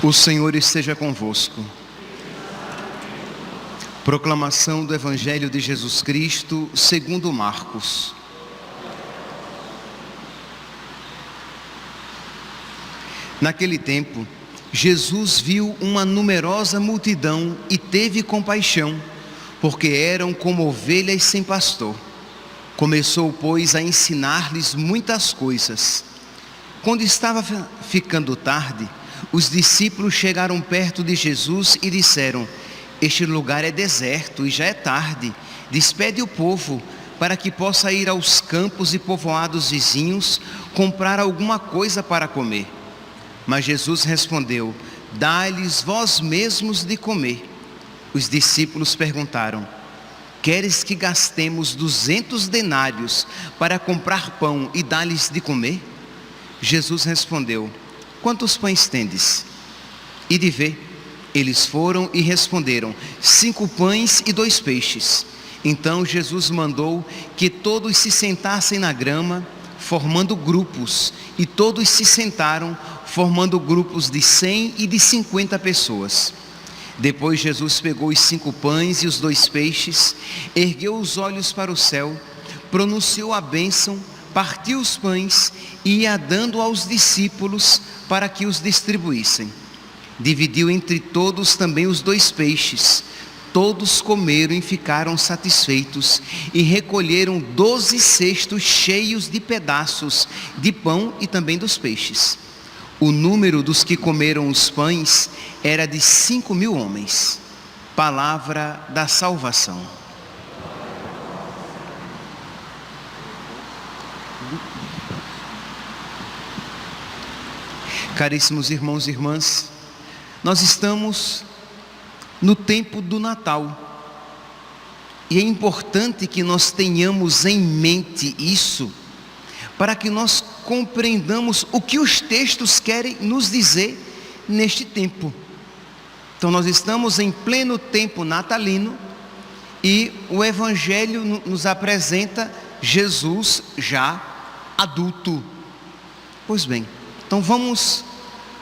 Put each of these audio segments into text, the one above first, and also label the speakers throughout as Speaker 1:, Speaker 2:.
Speaker 1: O Senhor esteja convosco. Proclamação do Evangelho de Jesus Cristo segundo Marcos. Naquele tempo, Jesus viu uma numerosa multidão e teve compaixão, porque eram como ovelhas sem pastor. Começou, pois, a ensinar-lhes muitas coisas. Quando estava ficando tarde, os discípulos chegaram perto de Jesus e disseram: este lugar é deserto e já é tarde. Despede o povo para que possa ir aos campos e povoados vizinhos comprar alguma coisa para comer. Mas Jesus respondeu: dai-lhes vós mesmos de comer. Os discípulos perguntaram: queres que gastemos 200 denários para comprar pão e dar-lhes de comer? Jesus respondeu: quantos pães tendes? E de ver. Eles foram e responderam: 5 pães e 2 peixes. Então Jesus mandou que todos se sentassem na grama, formando grupos, e todos se sentaram, formando grupos de 100 e de 50 pessoas. Depois Jesus pegou os 5 pães e os 2 peixes, ergueu os olhos para o céu, pronunciou a bênção, partiu os pães e ia dando aos discípulos para que os distribuíssem. Dividiu entre todos também os 2 peixes. Todos comeram e ficaram satisfeitos, e recolheram 12 cestos cheios de pedaços de pão e também dos peixes. O número dos que comeram os pães era de 5.000 homens. Palavra da salvação. Caríssimos irmãos e irmãs, nós estamos no tempo do Natal, e é importante que nós tenhamos em mente isso, para que nós compreendamos o que os textos querem nos dizer neste tempo. Então nós estamos em pleno tempo natalino, e o Evangelho nos apresenta Jesus já adulto. Pois bem, então vamos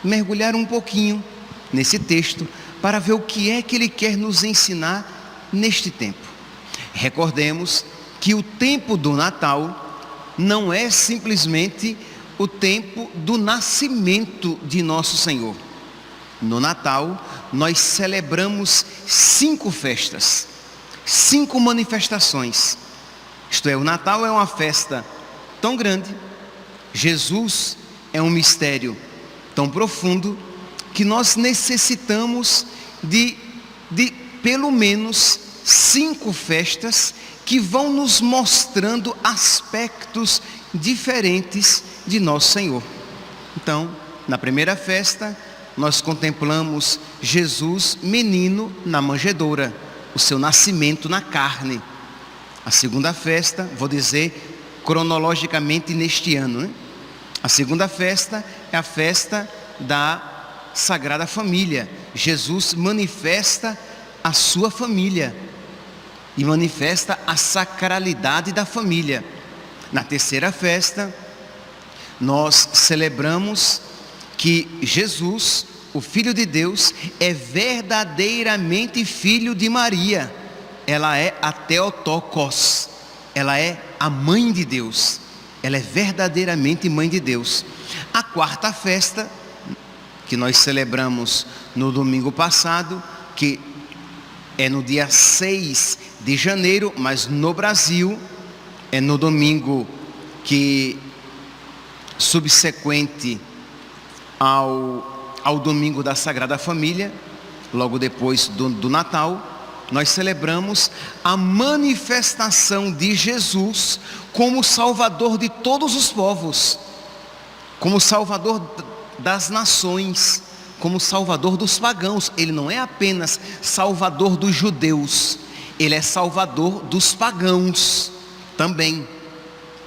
Speaker 1: mergulhar um pouquinho nesse texto para ver o que é que ele quer nos ensinar neste tempo. Recordemos que o tempo do Natal não é simplesmente o tempo do nascimento de nosso Senhor. No Natal nós celebramos 5 festas, 5 manifestações. Isto é, o Natal é uma festa tão grande, Jesus é um mistério tão profundo, que nós necessitamos de pelo menos 5 festas que vão nos mostrando aspectos diferentes de nosso Senhor. Então, na primeira festa, nós contemplamos Jesus menino na manjedoura, o seu nascimento na carne. A segunda festa, vou dizer cronologicamente neste ano, né? A segunda festa é a festa da Sagrada Família. Jesus manifesta a sua família e manifesta a sacralidade da família. Na terceira festa, nós celebramos que Jesus, o Filho de Deus, é verdadeiramente filho de Maria. Ela é a Theotokos, ela é a mãe de Deus, ela é verdadeiramente mãe de Deus. A quarta festa, que nós celebramos no domingo passado, que é no dia 6 de janeiro, mas no Brasil é no domingo que subsequente ao domingo da Sagrada Família, logo depois do Natal, nós celebramos a manifestação de Jesus como Salvador de todos os povos, como Salvador das nações, como Salvador dos pagãos. Ele não é apenas Salvador dos judeus, ele é Salvador dos pagãos também.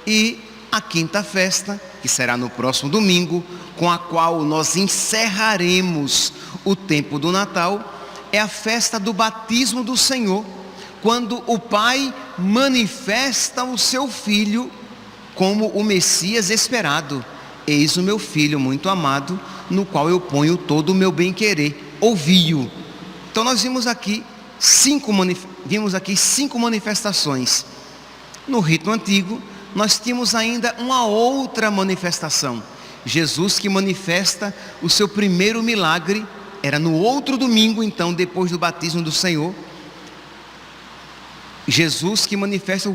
Speaker 1: E a quinta festa, que será no próximo domingo, com a qual nós encerraremos o tempo do Natal, é a festa do batismo do Senhor, quando o Pai manifesta o seu Filho como o Messias esperado. eis o meu filho muito amado, no qual eu ponho todo o meu bem-querer, ouvi-o. Então nós vimos aqui cinco manifestações. No rito antigo, nós tínhamos ainda uma outra manifestação. Jesus que manifesta o seu primeiro milagre, era no outro domingo, então, depois do batismo do Senhor. Jesus que manifesta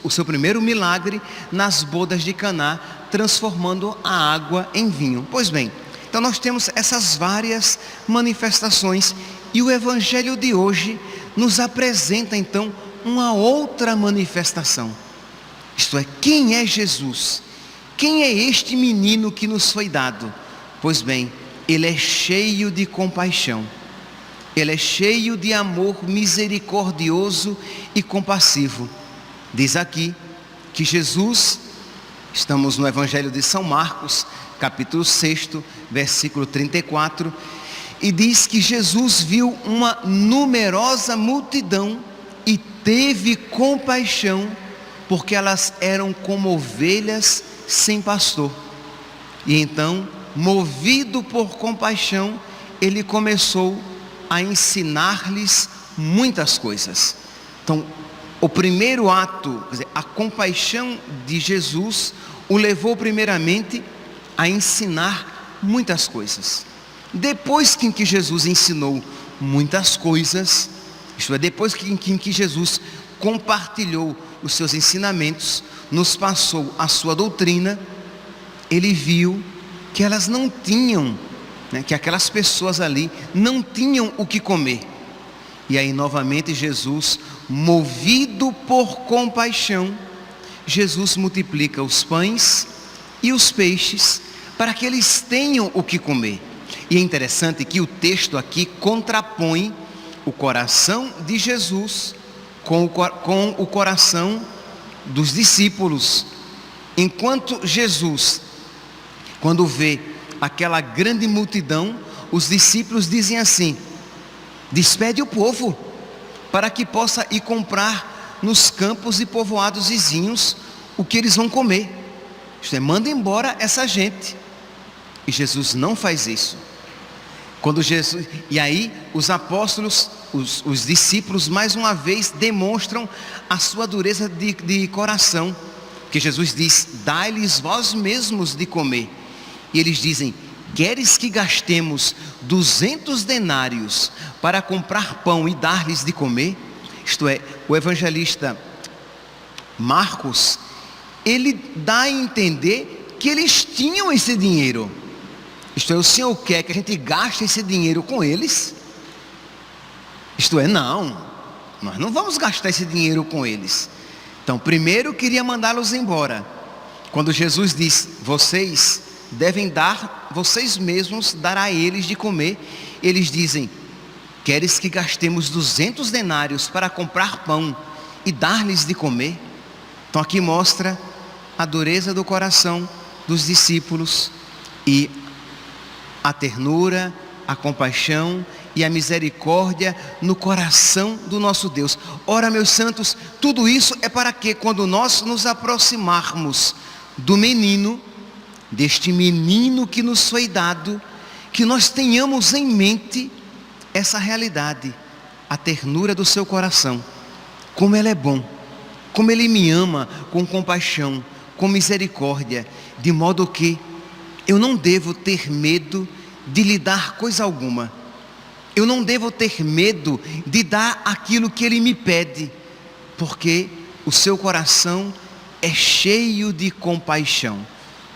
Speaker 1: o seu primeiro milagre nas bodas de Caná, transformando a água em vinho. Pois bem, então nós temos essas várias manifestações, e o Evangelho de hoje nos apresenta então uma outra manifestação. Isto é, quem é Jesus? Quem é este menino que nos foi dado? Pois bem, ele é cheio de compaixão. Ele é cheio de amor misericordioso e compassivo. Diz aqui que Jesus, estamos no Evangelho de São Marcos, capítulo 6, versículo 34, e diz que Jesus viu uma numerosa multidão e teve compaixão, porque elas eram como ovelhas sem pastor. E então, movido por compaixão, ele começou a ensinar-lhes muitas coisas. Então, o primeiro ato, quer dizer, a compaixão de Jesus o levou primeiramente a ensinar muitas coisas. Depois que Jesus ensinou muitas coisas, isto é, depois que Jesus compartilhou os seus ensinamentos, nos passou a sua doutrina, ele viu que elas não tinham, que aquelas pessoas ali não tinham o que comer. E aí novamente Jesus, movido por compaixão, Jesus multiplica os pães e os peixes para que eles tenham o que comer. E é interessante que o texto aqui contrapõe o coração de Jesus com o coração dos discípulos. Enquanto Jesus, quando vê aquela grande multidão, os discípulos dizem assim: despede o povo, para que possa ir comprar nos campos e povoados vizinhos o que eles vão comer. Isto é, manda embora essa gente. E Jesus não faz isso. E aí os apóstolos, os discípulos, mais uma vez demonstram a sua dureza de coração, que Jesus diz: dai-lhes vós mesmos de comer. E eles dizem: queres que gastemos 200 denários para comprar pão e dar-lhes de comer? Isto é, o evangelista Marcos, ele dá a entender que eles tinham esse dinheiro. Isto é, o Senhor quer que a gente gaste esse dinheiro com eles? Isto é, não, nós não vamos gastar esse dinheiro com eles. Então, primeiro queria mandá-los embora. Quando Jesus diz: vocês devem dar, vocês mesmos dar a eles de comer, eles dizem: queres que gastemos 200 denários para comprar pão e dar-lhes de comer? Então aqui mostra a dureza do coração dos discípulos e a ternura, a compaixão e a misericórdia no coração do nosso Deus. Ora, meus santos, tudo isso é para que, quando nós nos aproximarmos do menino, deste menino que nos foi dado, que nós tenhamos em mente essa realidade, a ternura do seu coração, como ele é bom, como ele me ama com compaixão, com misericórdia, de modo que eu não devo ter medo de lhe dar coisa alguma. Eu não devo ter medo de dar aquilo que ele me pede, porque o seu coração é cheio de compaixão.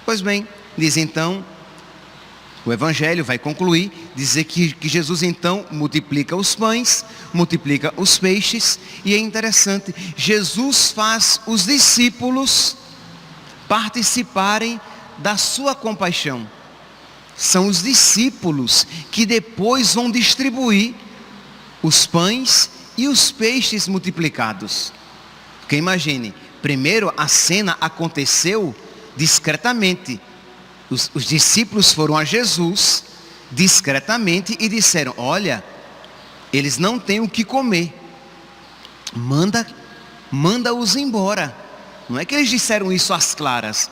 Speaker 1: Pois bem, diz então, o Evangelho vai concluir, dizer que Jesus então multiplica os pães, multiplica os peixes, e é interessante, Jesus faz os discípulos participarem da sua compaixão. São os discípulos que depois vão distribuir os pães e os peixes multiplicados. Porque imagine, primeiro a cena aconteceu discretamente. Os discípulos foram a Jesus discretamente e disseram: olha, eles não têm o que comer, manda-os embora. Não é que eles disseram isso às claras.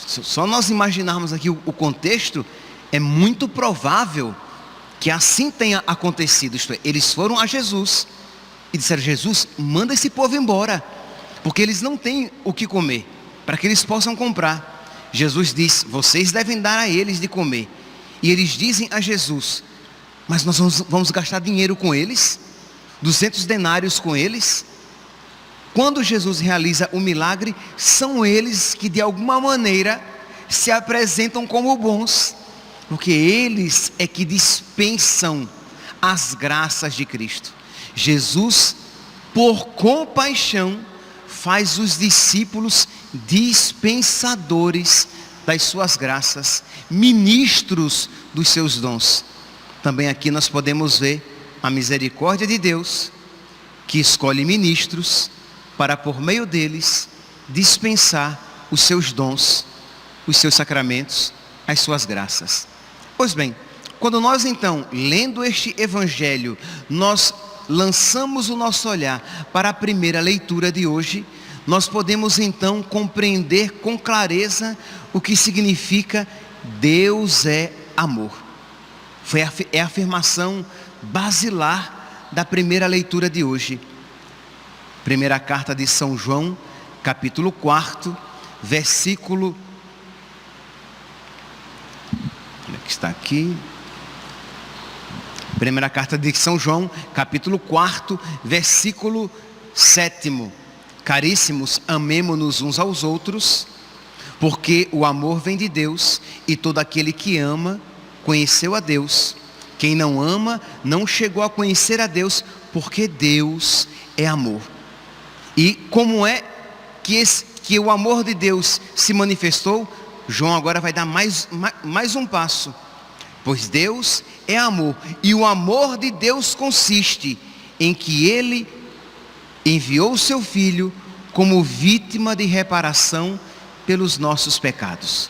Speaker 1: Só nós imaginarmos aqui o contexto, é muito provável que assim tenha acontecido. Isto é, eles foram a Jesus e disseram: Jesus, manda esse povo embora, porque eles não têm o que comer, para que eles possam comprar. Jesus disse: vocês devem dar a eles de comer. E eles dizem a Jesus: mas nós vamos gastar dinheiro com eles? 200 denários com eles? Quando Jesus realiza o milagre, são eles que de alguma maneira se apresentam como bons, porque eles é que dispensam as graças de Cristo. Jesus, por compaixão, faz os discípulos dispensadores das suas graças, ministros dos seus dons. Também aqui nós podemos ver a misericórdia de Deus, que escolhe ministros para, por meio deles, dispensar os seus dons, os seus sacramentos, as suas graças. Pois bem, quando nós então, lendo este evangelho, nós lançamos o nosso olhar para a primeira leitura de hoje, nós podemos então compreender com clareza o que significa Deus é amor. É a afirmação basilar da primeira leitura de hoje. Primeira carta de São João, capítulo 4, versículo... Onde é que está aqui? Primeira carta de São João, capítulo 4, versículo 7. Caríssimos, amemo-nos uns aos outros, porque o amor vem de Deus, e todo aquele que ama, conheceu a Deus. Quem não ama, não chegou a conhecer a Deus, porque Deus é amor. E como é que o amor de Deus se manifestou? João agora vai dar mais um passo. Pois Deus é amor, e o amor de Deus consiste em que Ele enviou o seu Filho como vítima de reparação pelos nossos pecados.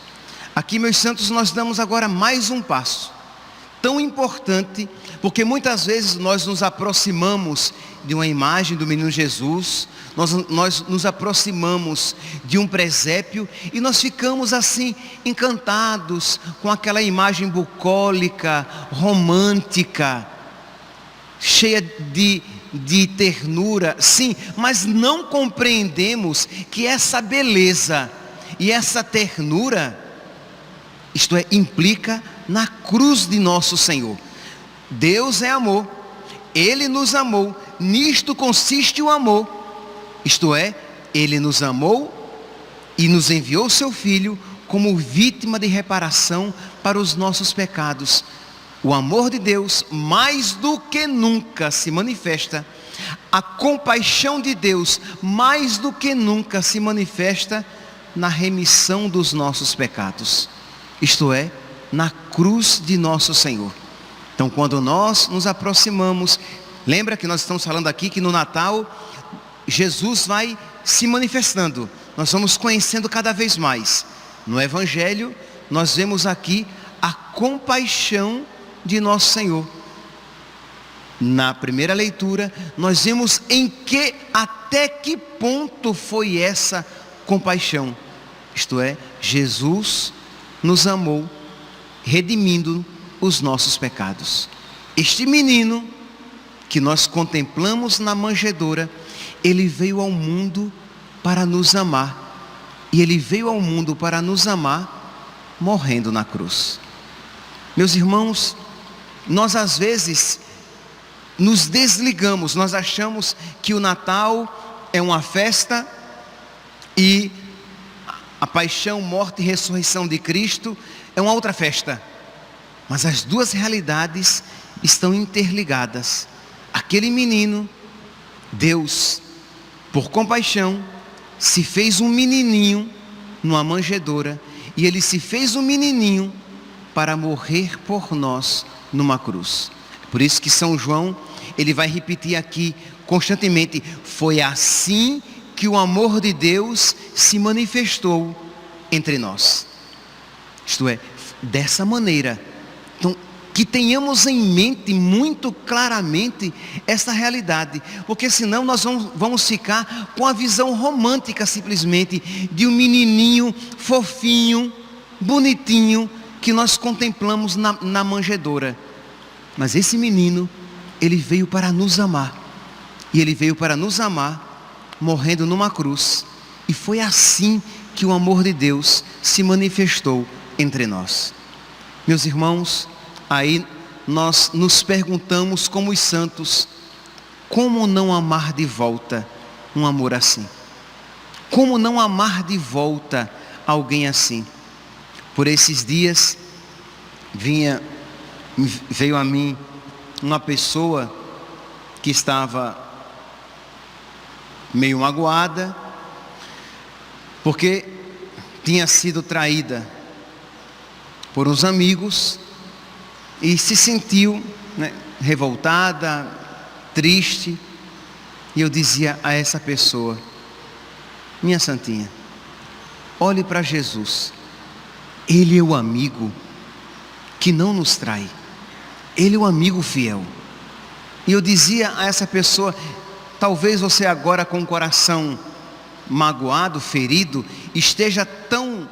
Speaker 1: Aqui, meus santos, nós damos agora mais um passo, tão importante, porque muitas vezes nós nos aproximamos de uma imagem do menino Jesus, nós nos aproximamos de um presépio e nós ficamos assim encantados com aquela imagem bucólica, romântica, cheia de ternura, sim, mas não compreendemos que essa beleza e essa ternura, isto é, implica na cruz de nosso Senhor. Deus é amor, Ele nos amou, nisto consiste o amor, isto é, Ele nos amou e nos enviou seu Filho como vítima de reparação para os nossos pecados. O amor de Deus, mais do que nunca, se manifesta. A compaixão de Deus, mais do que nunca, se manifesta na remissão dos nossos pecados. Isto é, na cruz de nosso Senhor. Então, quando nós nos aproximamos, lembra que nós estamos falando aqui que no Natal, Jesus vai se manifestando. Nós vamos conhecendo cada vez mais. No Evangelho, nós vemos aqui a compaixão de nosso Senhor. Na primeira leitura, nós vemos até que ponto foi essa compaixão. Isto é, Jesus nos amou, redimindo os nossos pecados. Este menino que nós contemplamos na manjedoura, ele veio ao mundo para nos amar. E ele veio ao mundo para nos amar, morrendo na cruz. Meus irmãos, nós às vezes nos desligamos, nós achamos que o Natal é uma festa e a paixão, morte e ressurreição de Cristo é uma outra festa. Mas as duas realidades estão interligadas. Aquele menino, Deus, por compaixão, se fez um menininho numa manjedoura, e ele se fez um menininho para morrer por nós numa cruz. Por isso que São João, ele vai repetir aqui constantemente: foi assim que o amor de Deus se manifestou entre nós. Isto é, dessa maneira. Então, que tenhamos em mente muito claramente essa realidade, porque senão nós vamos ficar com a visão romântica simplesmente de um menininho fofinho, bonitinho, que nós contemplamos na manjedoura. Mas esse menino, ele veio para nos amar, e ele veio para nos amar morrendo numa cruz, e foi assim que o amor de Deus se manifestou entre nós. Meus irmãos, aí nós nos perguntamos como os santos, como não amar de volta um amor assim? Como não amar de volta alguém assim? Por esses dias veio a mim uma pessoa que estava meio magoada, porque tinha sido traída por uns amigos, e se sentiu, revoltada, triste. E eu dizia a essa pessoa: minha santinha, olhe para Jesus, Ele é o amigo que não nos trai, Ele é o amigo fiel. E eu dizia a essa pessoa: talvez você agora com o coração magoado, ferido, esteja tão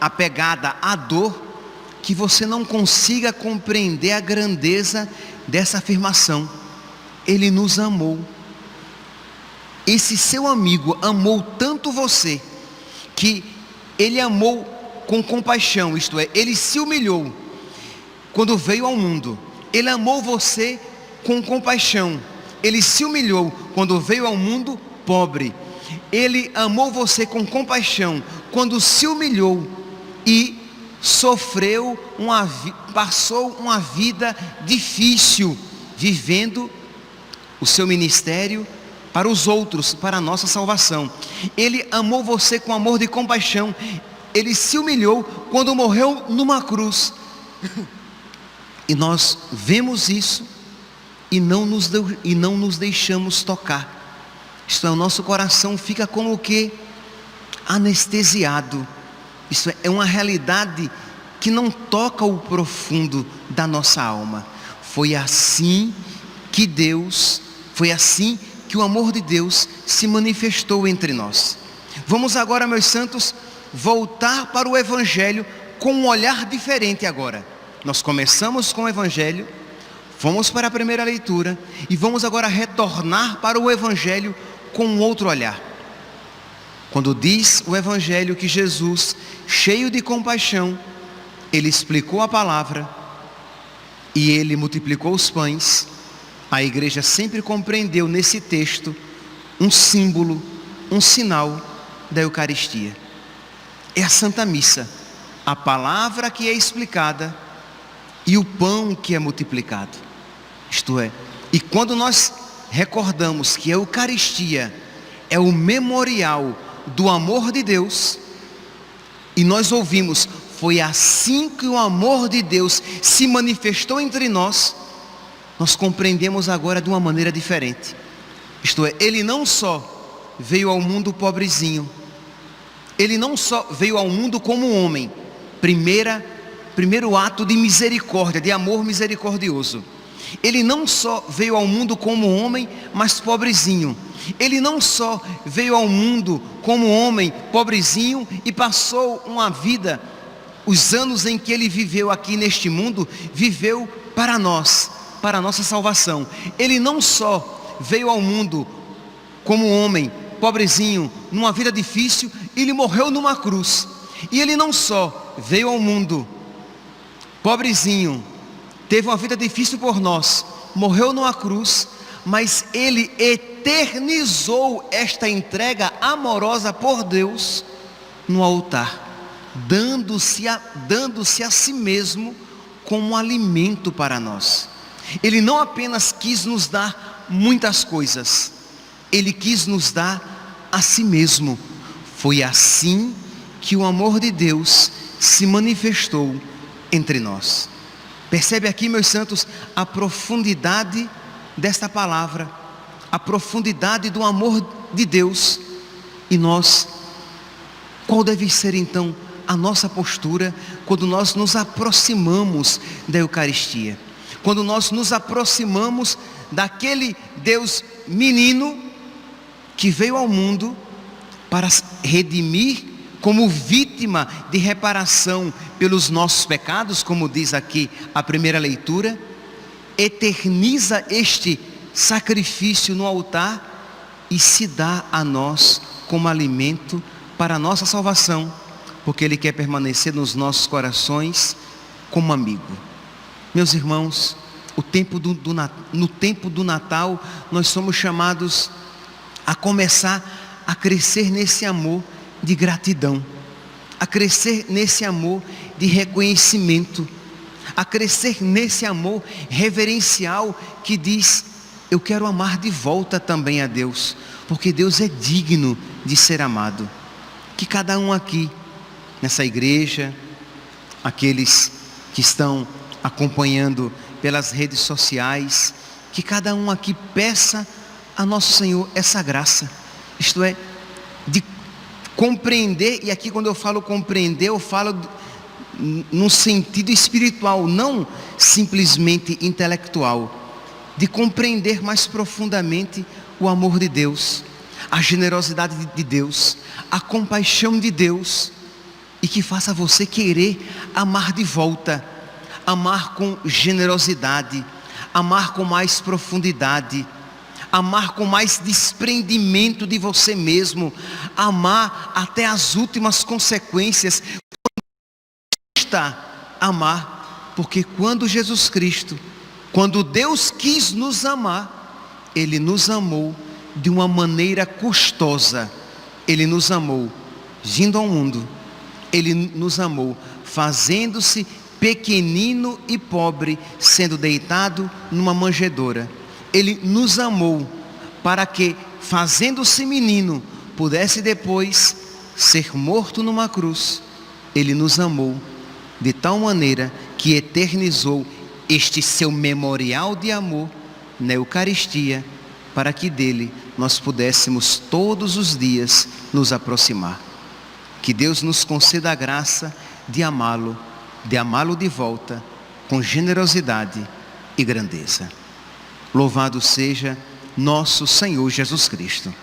Speaker 1: apegada à dor, que você não consiga compreender a grandeza dessa afirmação. Ele nos amou. Esse seu amigo amou tanto você, que ele amou com compaixão, isto é, ele se humilhou quando veio ao mundo. Ele amou você com compaixão, ele se humilhou quando veio ao mundo pobre. Ele amou você com compaixão quando se humilhou e passou uma vida difícil, vivendo o seu ministério para os outros, para a nossa salvação. Ele amou você com amor de compaixão. Ele se humilhou quando morreu numa cruz. E nós vemos isso e não nos deixamos tocar. Isto é, o nosso coração fica como que anestesiado. Isso é uma realidade que não toca o profundo da nossa alma. Foi assim que o amor de Deus se manifestou entre nós. Vamos agora, meus santos, voltar para o Evangelho com um olhar diferente agora. Nós começamos com o Evangelho, fomos para a primeira leitura e vamos agora retornar para o Evangelho com um outro olhar. Quando diz o Evangelho que Jesus, cheio de compaixão, Ele explicou a palavra e Ele multiplicou os pães, a igreja sempre compreendeu nesse texto um símbolo, um sinal da Eucaristia. É a Santa Missa, a palavra que é explicada e o pão que é multiplicado. Isto é, e quando nós recordamos que a Eucaristia é o memorial do amor de Deus, e nós ouvimos: foi assim que o amor de Deus se manifestou entre nós, nós compreendemos agora de uma maneira diferente. Isto é, Ele não só veio ao mundo pobrezinho, Ele não só veio ao mundo como homem, primeiro ato de misericórdia, de amor misericordioso. Ele não só veio ao mundo como homem, mas pobrezinho. Ele não só veio ao mundo como homem pobrezinho e passou uma vida, os anos em que Ele viveu aqui neste mundo, viveu para nós, para a nossa salvação. Ele não só veio ao mundo como homem pobrezinho, numa vida difícil, Ele morreu numa cruz. E Ele não só veio ao mundo pobrezinho, teve uma vida difícil por nós, morreu numa cruz, mas Ele eternizou esta entrega amorosa por Deus no altar, dando-se a si mesmo como alimento para nós. Ele não apenas quis nos dar muitas coisas, Ele quis nos dar a si mesmo. Foi assim que o amor de Deus se manifestou entre nós. Percebe aqui, meus santos, a profundidade desta palavra, a profundidade do amor de Deus. E nós, qual deve ser então a nossa postura quando nós nos aproximamos da Eucaristia. Quando nós nos aproximamos daquele Deus menino que veio ao mundo para redimir como vítima de reparação pelos nossos pecados, como diz aqui a primeira leitura, eterniza este sacrifício no altar e se dá a nós como alimento para a nossa salvação, porque Ele quer permanecer nos nossos corações como amigo. Meus irmãos, no tempo do Natal, nós somos chamados a começar a crescer nesse amor de gratidão, a crescer nesse amor de reconhecimento, a crescer nesse amor reverencial que diz: eu quero amar de volta também a Deus, porque Deus é digno de ser amado. Que cada um aqui, nessa igreja, aqueles que estão acompanhando pelas redes sociais, que cada um aqui peça a nosso Senhor essa graça, isto é, de compreender, e aqui quando eu falo compreender, eu falo num sentido espiritual, não simplesmente intelectual, de compreender mais profundamente o amor de Deus, a generosidade de Deus, a compaixão de Deus, e que faça você querer amar de volta, amar com generosidade, amar com mais profundidade, amar com mais desprendimento de você mesmo, amar até as últimas consequências, amar, porque quando Jesus Cristo, quando Deus quis nos amar, Ele nos amou de uma maneira custosa. Ele nos amou vindo ao mundo, Ele nos amou fazendo-se pequenino e pobre, sendo deitado numa manjedoura. Ele nos amou para que, fazendo-se menino, pudesse depois ser morto numa cruz. Ele nos amou de tal maneira que eternizou este seu memorial de amor na Eucaristia, para que dele nós pudéssemos todos os dias nos aproximar. Que Deus nos conceda a graça de amá-lo de volta com generosidade e grandeza. Louvado seja nosso Senhor Jesus Cristo.